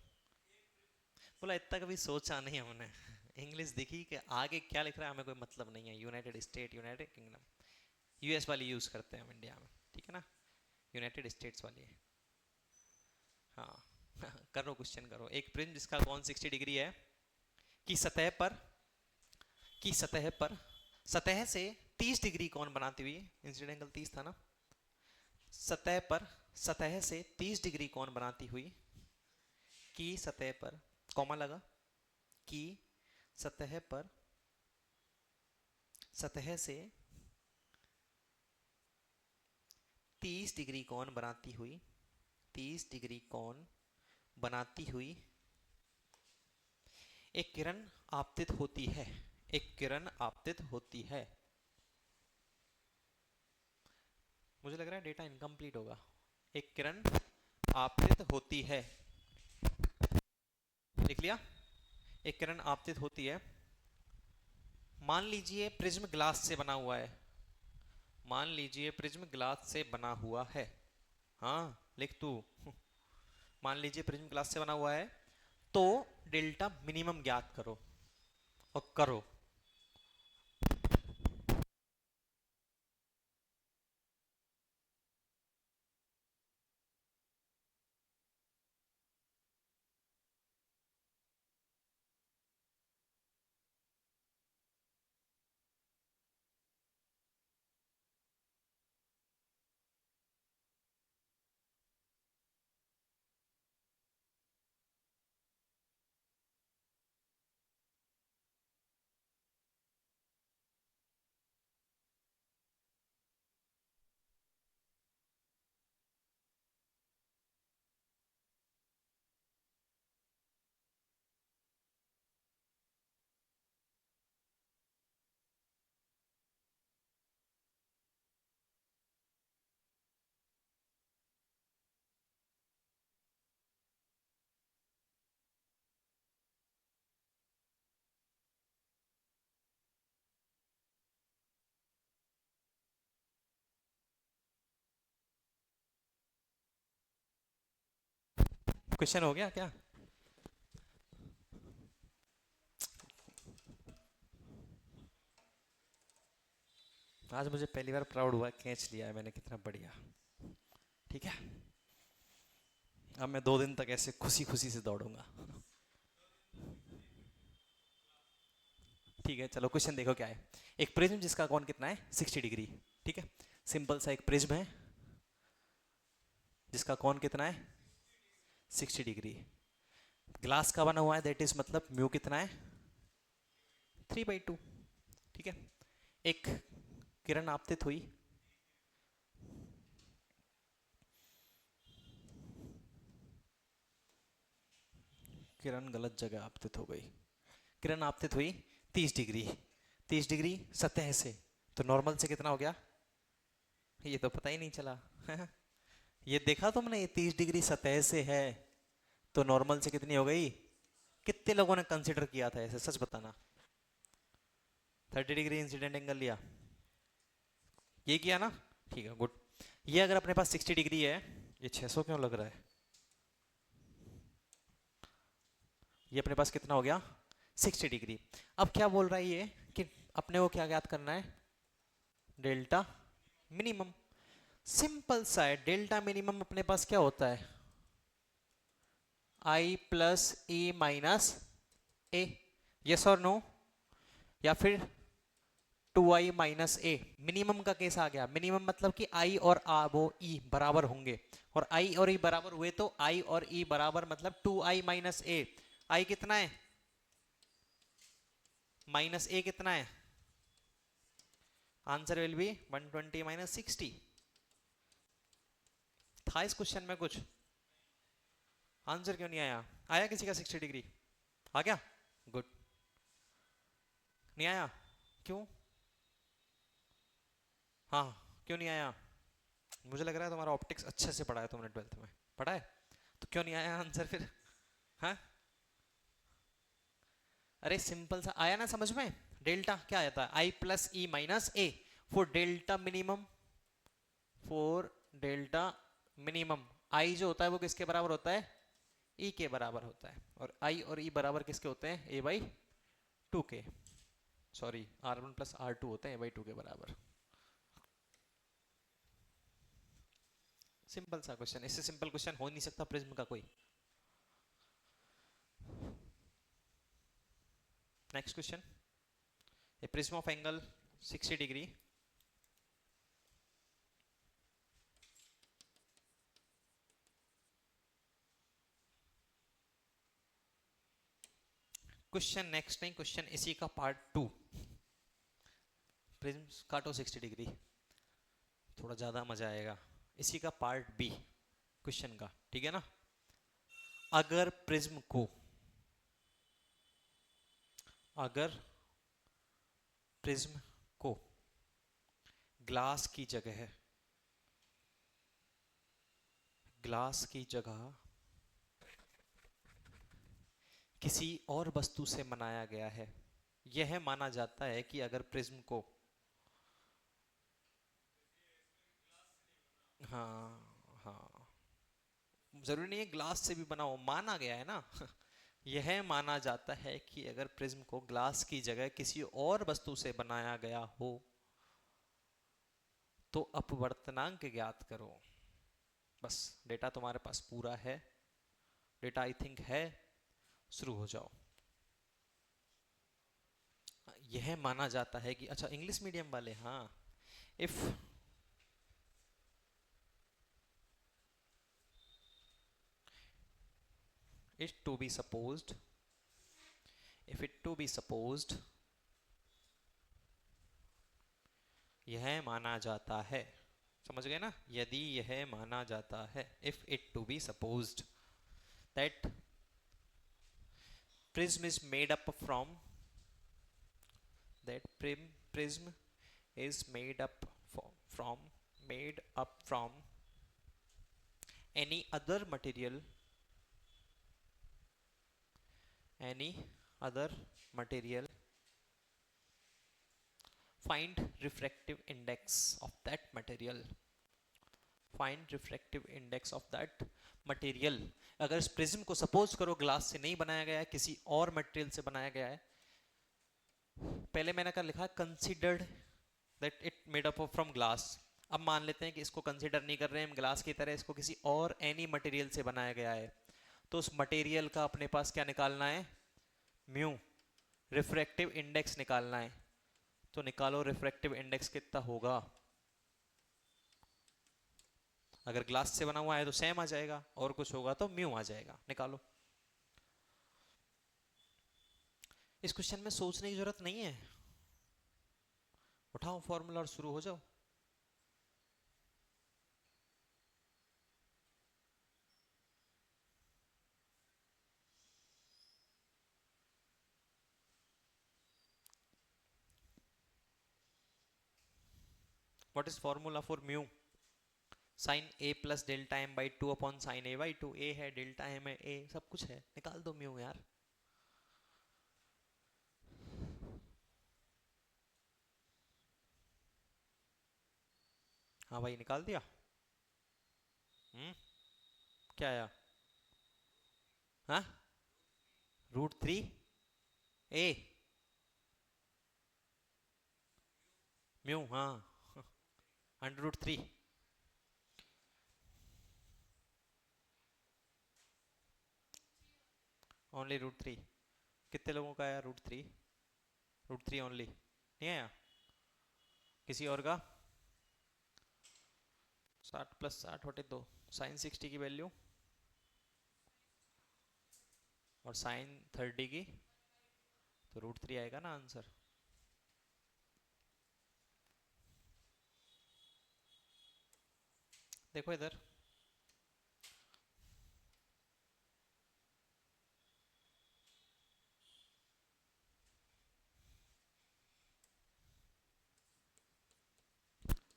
बोला इतना कभी सोचा नहीं हमने। इंग्लिश दिखी कि आगे क्या लिख रहा है हमें कोई मतलब नहीं है, United state, United kingdom. US वाली यूज़ करते हैं हम इंडिया में, ठीक है ना, यूनाइटेड स्टेट्स वाली है। हाँ करो क्वेश्चन करो। एक प्रिज्म जिसका कोण 60 डिग्री है, की सतह पर, की सतह पर, सतह से 30 डिग्री कोण बनाती हुई, इंसिडेंट एंगल 30 था ना, सतह पर, सतह से 30 डिग्री कोण बनाती हुई, की सतह पर, कॉमा लगा, की सतह पर, सतह से 30 डिग्री कोण बनाती हुई, 30 डिग्री कोण बनाती हुई एक किरण आपतित होती है, एक किरण आपतित होती है। मुझे लग रहा है डेटा इनकम्प्लीट होगा। एक किरण आपतित होती है, लिख लिया? एक किरण आपतित होती है। मान लीजिए प्रिज्म ग्लास से बना हुआ है, मान लीजिए प्रिज्म ग्लास से बना हुआ है। हाँ लिख तू। मान लीजिए प्रिज्म ग्लास से बना हुआ है, तो डेल्टा मिनिमम ज्ञात करो, और करो। क्वेश्चन हो गया क्या? आज मुझे पहली बार प्राउड हुआ, कैच लिया है मैंने, कितना बढ़िया। ठीक है, अब मैं 2 दिन तक ऐसे खुशी खुशी से दौड़ूंगा। ठीक है चलो क्वेश्चन देखो क्या है। एक प्रिज्म जिसका कोण कितना है, 60 डिग्री। ठीक है, सिंपल सा एक प्रिज्म है जिसका कोण कितना है, 60 डिग्री। ग्लास का बना हुआ है, दैट इज मतलब म्यू कितना है, 3/2। ठीक है, एक किरण आपतित हुई, किरण गलत जगह आपतित हो गई। किरण आपतित हुई 30 डिग्री, 30 डिग्री सतह से, तो नॉर्मल से कितना हो गया, ये तो पता ही नहीं चला। ये देखा तुमने, ये 30 डिग्री सतह से है, तो नॉर्मल से कितनी हो गई? कितने लोगों ने कंसिडर किया था ऐसे, सच बताना। 30 डिग्री इंसिडेंट एंगल लिया, ये किया ना? ठीक है गुड। ये अगर अपने पास 60 डिग्री है, ये 600 क्यों लग रहा है? ये अपने पास कितना हो गया, 60 डिग्री। अब क्या बोल रहा है ये, कि अपने को क्या ज्ञात करना है, डेल्टा मिनिमम। सिंपल सा है, डेल्टा मिनिमम अपने पास क्या होता है, आई प्लस ई माइनस ए, यस और नो, या फिर 2i माइनस ए। मिनिमम का केस आ गया, मिनिमम मतलब कि i और वो e बराबर होंगे, और i और e बराबर हुए तो i और e बराबर मतलब 2i माइनस ए। आई कितना है, माइनस ए कितना है, आंसर विल बी 120 माइनस 60। था इस क्वेश्चन में कुछ, आंसर क्यों नहीं आया, आया किसी का 60 डिग्री, आ गया, गुड, नहीं आया, क्यों, हाँ क्यों नहीं आया, मुझे लग रहा है तुम्हारा ऑप्टिक्स अच्छे से पढ़ा है तुमने, 12th में पढ़ा है, तो क्यों नहीं आया आंसर फिर, हाँ, अरे सिंपल सा आया ना समझ में, डेल्टा क्या आया था, I plus E minus A, for delta minimum, for delta minimum, I जो होता है वो किसके बराबर होता है, ई के बराबर होता है, और आई और ई बराबर किसके होते हैं, ए बाई टू के, sorry r one plus r two होते हैं ए बाई टू के बराबर। सिंपल सा क्वेश्चन, इससे सिंपल क्वेश्चन हो नहीं सकता प्रिज्म का कोई। Next question, A prism of angle 60 degree question, next नहीं क्वेश्चन इसी का पार्ट 2, प्रिज्म काटो 60 डिग्री, थोड़ा ज्यादा मजा आएगा, इसी का पार्ट बी क्वेश्चन का, ठीक है ना। अगर प्रिज्म को, अगर प्रिज्म को ग्लास की जगह, ग्लास की जगह किसी और वस्तु से बनाया गया है, यह माना जाता है कि अगर प्रिज्म को, हाँ हाँ, जरूरी नहीं है ग्लास से भी बना हो, माना गया है ना यह माना जाता है कि अगर प्रिज्म को ग्लास की जगह किसी और वस्तु से बनाया गया हो तो अपवर्तनांक ज्ञात करो। बस डेटा तुम्हारे पास पूरा है, डेटा आई थिंक है, शुरू हो जाओ। यह माना जाता है कि, अच्छा इंग्लिश मीडियम वाले, हाँ, if it to be supposed, if it to be supposed, यह माना जाता है, समझ गए ना, यदि यह माना जाता है, if it to be supposed that prism is made up from, that prism is made up from, made up from any other material, any other material, find refractive index of that material, find refractive index of that material। अगर इस prism को suppose करो glass से नहीं बनाया गया है, किसी और मटेरियल से बनाया गया है, पहले मैंने क्या लिखा, considered that it made up from glass, अब मान लेते हैं कि इसको कंसिडर नहीं कर रहे हैं हम ग्लास की तरह, इसको किसी और एनी मटेरियल से बनाया गया है, तो उस मटेरियल का अपने पास क्या निकालना है, म्यू, रिफ्रैक्टिव इंडेक्स निकालना है, तो निकालो रिफ्रैक्टिव इंडेक्स कितना होगा, अगर ग्लास से बना हुआ है तो सेम आ जाएगा, और कुछ होगा तो म्यू आ जाएगा, निकालो। इस क्वेश्चन में सोचने की जरूरत नहीं है, उठाओ फॉर्मूला और शुरू हो जाओ। What is formula for mu, sine A plus delta M by two upon sine A by two, A है डेल्टा एम है, ए सब कुछ है, निकाल दो म्यू यार। हाँ भाई निकाल दिया, क्या आया, हाँ, √3 ए म्यू, हाँ, √3, ओनली √3, कितने लोगों का आया √3, √3 ओनली, नहीं आया किसी और का, 60 + 60 / 2, साइन 60 की वैल्यू और साइन 30 की तो √3 आएगा ना आंसर। देखो इधर,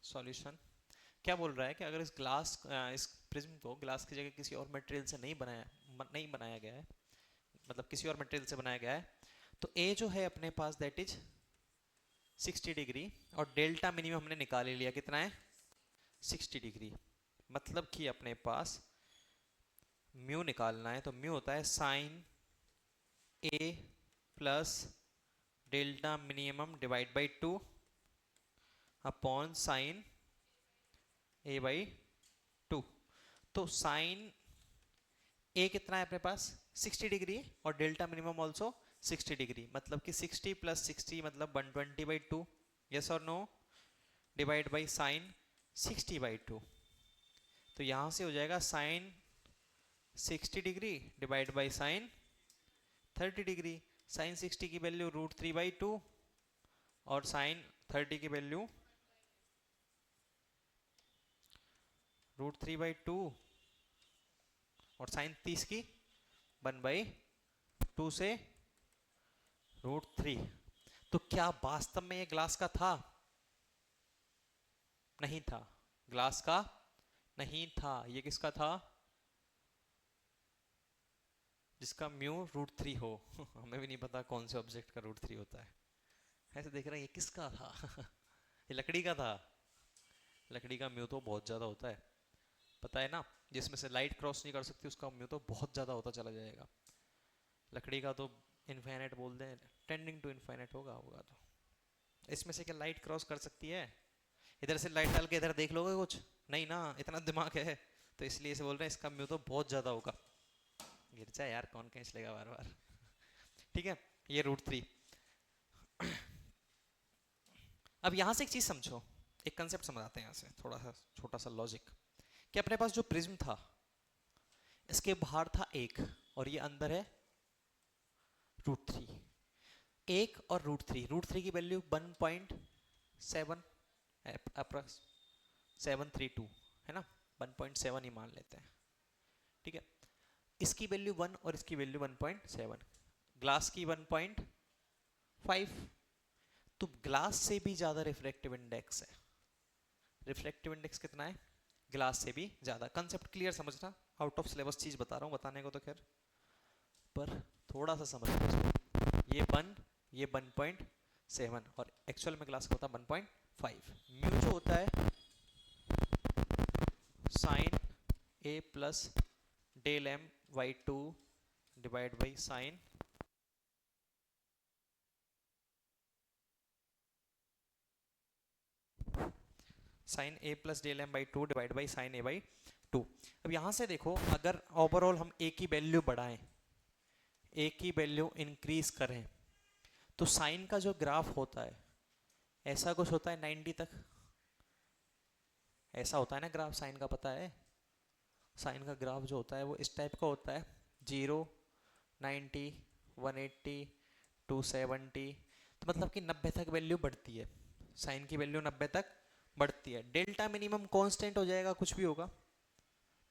सॉल्यूशन क्या बोल रहा है कि अगर इस प्रिज्म को ग्लास की जगह किसी और मटेरियल से नहीं बनाया गया है, मतलब किसी और मटेरियल से बनाया गया है, तो ए जो है अपने पास दैट इज 60 डिग्री, और डेल्टा मिनिमम हमने निकाल ही लिया, कितना है 60 डिग्री। मतलब कि अपने पास म्यू निकालना है, तो म्यू होता है sine A plus delta minimum divide by 2 upon sine A by 2। तो साइन ए कितना है अपने पास 60 डिग्री, और डेल्टा मिनिमम ऑल्सो 60 डिग्री, मतलब कि 60 प्लस 60 मतलब 120/2, यस और नो, डिवाइड बाई साइन 60/2। तो यहां से हो जाएगा sine 60 degree divide by sine 30 degree. Sine 60 की वैल्यू √3/2 और साइन 30 की वैल्यू √3/2 और साइन 30 की 1/2 से √3। तो क्या वास्तव में ये ग्लास का था? नहीं था, ग्लास का नहीं था। ये किसका था? जिसका म्यू √3 हो। हमें भी नहीं पता कौन से ऑब्जेक्ट का √3 होता है। ऐसे देख रहे हैं ये किसका था? ये लकड़ी का था। लकड़ी का म्यू तो बहुत ज्यादा होता है, पता है ना, जिसमें से लाइट क्रॉस नहीं कर सकती उसका म्यू तो बहुत ज्यादा होता चला जाएगा। लकड़ी का तो इनफाइनाइट बोल दें, टेंडिंग टू इनफाइनाइट होगा तो इसमें से क्या लाइट क्रॉस कर सकती है? इधर से लाइट डाल के इधर देख लोगे कुछ? नहीं ना, इतना दिमाग है। तो इसलिए इसे बोल रहे हैं इसका म्यू तो बहुत ज्यादा होगा। गिर जाए यार, कौन खींच लेगा बार बार। ठीक है, ये √3। अब यहां से एक चीज समझो, एक कंसेप्ट समझाते हैं यहां से, थोड़ा सा छोटा सा लॉजिक। कि अपने पास जो प्रिज्म था, इसके बाहर था 1 और ये अंदर है √3। 1 और √3 की वैल्यू 1.7 अप्रॉक्स 732 है ना, 1.7 ही मान लेते हैं। ठीक है, इसकी वैल्यू 1 और इसकी वैल्यू 1.7, ग्लास की 1.5। तो ग्लास से भी ज्यादा रिफ्रैक्टिव इंडेक्स है। रिफ्रैक्टिव इंडेक्स कितना है? ग्लास से भी ज्यादा। कंसेप्ट क्लियर समझना, आउट ऑफ सिलेबस चीज बता रहा हूँ, बताने को तो खैर, पर थोड़ा सा समझ लो। ये 1, ये 1.7 और एक्चुअल में ग्लास का होता है 1.5। म्यू जो होता है sine A plus del m by 2 divide by sine A plus del m by 2 divide by sine A by 2। अब यहां से देखो, अगर ओवरऑल हम ए की वैल्यू बढ़ाएं, ए की वैल्यू इंक्रीज करें, तो साइन का जो ग्राफ होता है ऐसा कुछ होता है 90 तक। ऐसा होता है ना ग्राफ साइन का, पता है? साइन का ग्राफ जो होता है वो इस टाइप का होता है, 0, 90, 180, 270। तो मतलब कि 90 तक वैल्यू बढ़ती है, साइन की वैल्यू 90 तक बढ़ती है। डेल्टा मिनिमम कांस्टेंट हो जाएगा, कुछ भी होगा,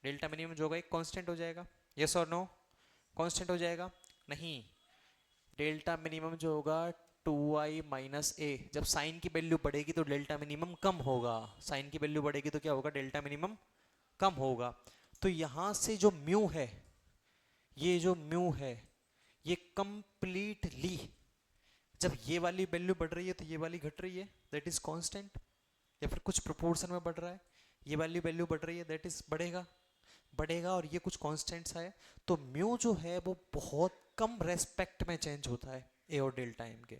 डेल्टा मिनिमम जो होगा एक कांस्टेंट हो जाएगा, यस और नो? कांस्टेंट हो जाएगा? नहीं, डेल्टा मिनिमम जो होगा 2i माइनस ए। जब साइन की वैल्यू बढ़ेगी तो डेल्टा मिनिमम कम होगा, साइन की वैल्यू बढ़ेगी तो क्या होगा? डेल्टा मिनिमम कम होगा। तो यहां से जो म्यू है, ये जो म्यू है, ये कंप्लीटली, जब ये वाली वैल्यू बढ़ रही है तो ये वाली घट रही है, दैट इज कांस्टेंट, या फिर कुछ प्रोपोर्शन में बढ़ रहा है। ये वाली वैल्यू बढ़ रही है, दैट इज बढ़ेगा, बढ़ेगा, और ये कुछ कांस्टेंट्स है। तो म्यू जो है वो बहुत कम रेस्पेक्ट में चेंज होता है ए और डेल्टा एम के।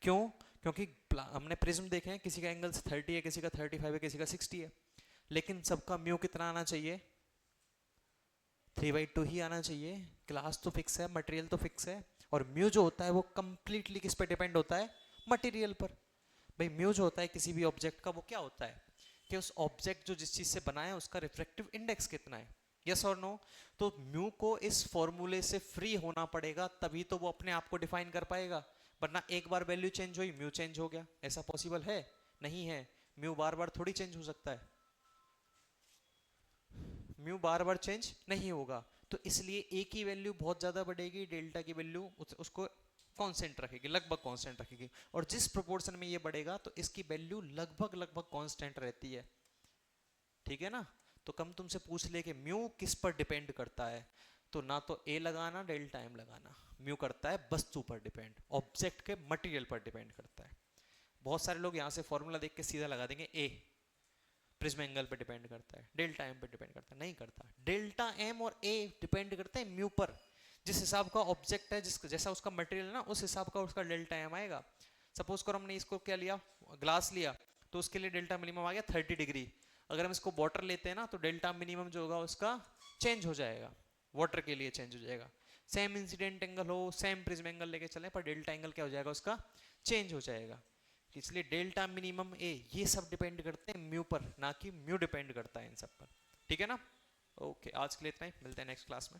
क्यों? क्योंकि हमने प्रिज्म देखे हैं, किसी का एंगल 30 है, किसी का 35 है, किसी का 60 है, लेकिन सबका म्यू कितना आना चाहिए? 3/2 ही आना चाहिए। ग्लास तो फिक्स है, मटेरियल तो फिक्स है, और म्यू जो होता है वो कंप्लीटली किस पे डिपेंड होता है? मटेरियल पर। भाई म्यू जो होता है किसी भी ऑब्जेक्ट का, वो क्या होता है कि उस ऑब्जेक्ट जो जिस चीज से बना है उसका रिफ्रैक्टिव इंडेक्स कितना है, यस और नो? तो म्यू को इस फॉर्मूले से फ्री होना पड़ेगा, तभी तो वो अपने आप को डिफाइन कर पाएगा, वरना एक बार वैल्यू चेंज हुई म्यू चेंज हो गया, ऐसा पॉसिबल है? नहीं है। म्यू बार बार थोड़ी चेंज हो सकता है, म्यू बार बार चेंज नहीं होगा। तो इसलिए ए की वैल्यू बहुत ज्यादा बढ़ेगी, डेल्टा की वैल्यू उसको कांस्टेंट रखेगी, लगभग कांस्टेंट रखेगी, और जिस प्रोपोर्शन में ये बढ़ेगा तो इसकी वैल्यू लगभग लगभग कांस्टेंट रहती है। ठीक है ना? तो कम तुमसे पूछ ले कि म्यू किस पर डिपेंड करता है, तो ना तो ए लगाना डेल्टा एम लगाना, म्यू करता है वस्तु पर डिपेंड, ऑब्जेक्ट के मटेरियल पर डिपेंड करता है। बहुत सारे लोग यहाँ से फॉर्मूला देख के सीधा लगा देंगे ए प्रिज्म एंगल पे डिपेंड करता है, डेल्टा एम पे डिपेंड करता है, नहीं करता। डेल्टा एम और ए डिपेंड करते हैं म्यू पर, जिस हिसाब का ऑब्जेक्ट है, जिस जैसा उसका मटेरियल है ना, उस हिसाब का उसका डेल्टा एम आएगा। सपोज करो हमने इसको क्या लिया, ग्लास लिया, तो उसके लिए डेल्टा मिनिमम आ गया 30 डिग्री। अगर हम इसको वाटर लेते हैं ना, तो डेल्टा मिनिमम जो होगा उसका चेंज हो जाएगा, वाटर के लिए चेंज हो जाएगा। सेम इंसिडेंट एंगल हो, सेम प्रिज्म एंगल लेके चले, पर डेल्टा एंगल क्या हो जाएगा उसका, चेंज हो जाएगा। इसलिए डेल्टा मिनिमम ए ये सब डिपेंड करते हैं म्यू पर, ना कि म्यू डिपेंड करता है इन सब पर। ठीक है ना? ओके, आज के लिए इतना ही, मिलते हैं नेक्स्ट क्लास में।